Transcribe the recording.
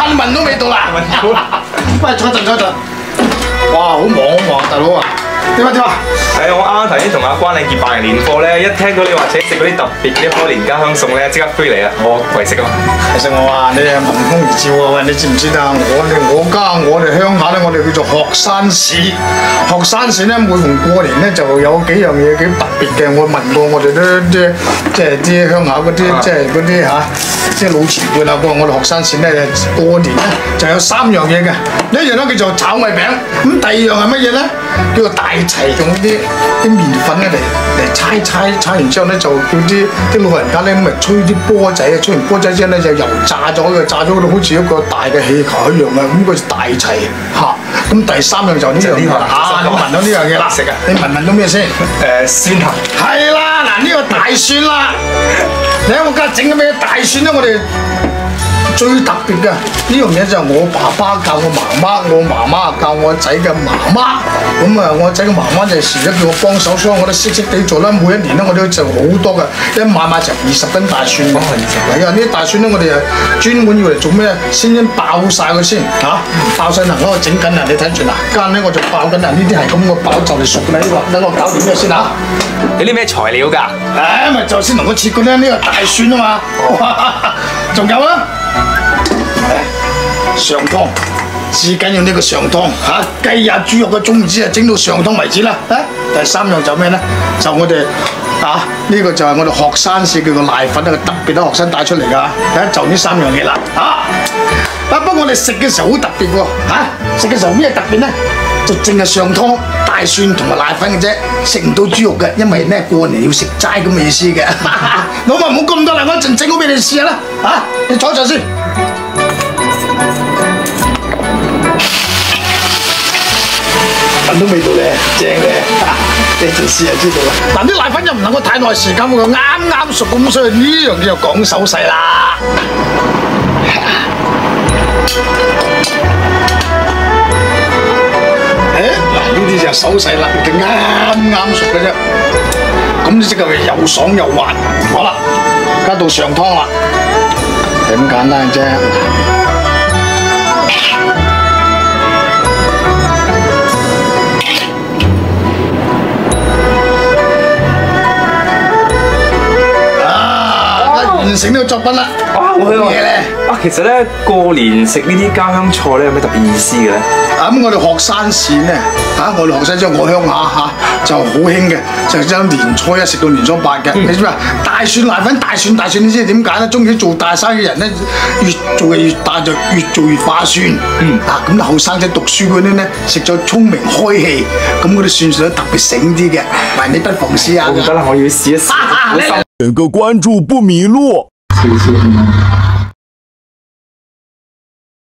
你聞到味道啦？聞到。喂，坐陣坐陣。哇，好忙好忙，大佬啊！點啊？係我啱啱頭先同阿關禮傑辦完年貨咧，一聽到你話請食嗰啲特別啲開年家鄉餸咧，即刻飛嚟啊！我為食啊嘛！其實我話你係憑空而照啊！喂，你知唔知啊？我哋鄉下咧，我哋叫做學山市。學山市咧，每逢過年咧，就有幾樣嘢幾特別嘅。我問過我哋啲鄉下嗰啲嗰啲嚇，即係老前輩啦。我哋學山市咧過年咧就有3樣嘢嘅，一樣咧叫做炒米餅，咁第二樣係乜嘢咧？叫做大齊，用啲麵粉咧嚟搓完之後咧，就叫啲老人家咧咁咪吹啲波仔啊，吹完波仔之後咧就油炸咗嘅，炸咗嗰度好似一個大嘅氣球一樣啊，咁個大齊嚇。咁第3樣就呢樣嘢啦，你聞到呢樣嘢啦？食啊！你聞到咩先？蒜頭。係啦，嗱呢個大蒜啦，你睇我家整嘅咩大蒜咧？我哋最特別嘅呢樣嘢就係我爸爸教我媽媽，我媽媽教我仔嘅媽媽。咁啊，我仔嘅媽媽就時咧叫我幫手，所以我都識地做啦。每一年咧，我都做好多嘅，一買成20斤大蒜。係啊，呢啲大蒜咧，我哋啊專門要嚟做咩？先爆晒佢先嚇，爆晒嗱，我整緊啊！你睇住嗱，間咧我就爆緊啊！呢啲係咁個爆就嚟熟啦，呢個等我搞掂咗先嚇。有啲咩材料㗎？咪就先同我切過咧，呢個大蒜啊嘛。仲有啊！上湯，至緊要呢個上湯嚇，雞啊豬肉嘅總之啊，整到上湯為止啦。第3樣就咩咧？就我哋呢個就係我哋學山市叫做瀨粉啊，特別啲學生帶出嚟㗎。就呢3樣嘢啦不過我哋食嘅時候好特別喎食嘅時候咩特別咧？就淨係上湯、大蒜同埋瀨粉嘅啫，食唔到豬肉嘅，因為咧過年要食齋咁嘅意思嘅。老麥唔好咁多啦，我一陣整好俾你試下啦你坐一陣先。聞到味道咧，正嘅，你一陣試就知道啦。嗱，啲瀨粉又唔能夠太耐時間喎，啱啱熟咁，所以呢樣嘢就講手勢啦。嗱，呢啲就手勢啦，佢啱熟嘅啫。咁呢隻就又爽又滑，好啦，加到上湯啦，係咁簡單啫。完成呢個作品啦！哇，好嘢咧！其實咧過年食呢啲家鄉菜咧有咩特別意思嘅咧？咁我哋學山市咧我哋學山即係我鄉下就好興嘅，就將年初1食到年初8嘅。你知唔知啊？大蒜瀨粉，大蒜，你知點解咧？中意做大生意嘅人咧，越做嘅越大就越做越化蒜。咁啲後生仔讀書嗰啲咧食咗聰明開氣，咁嗰啲蒜水特別醒啲嘅。喂，你不妨試下。我覺得我要試一試。嚟點個關注不迷路。謝謝。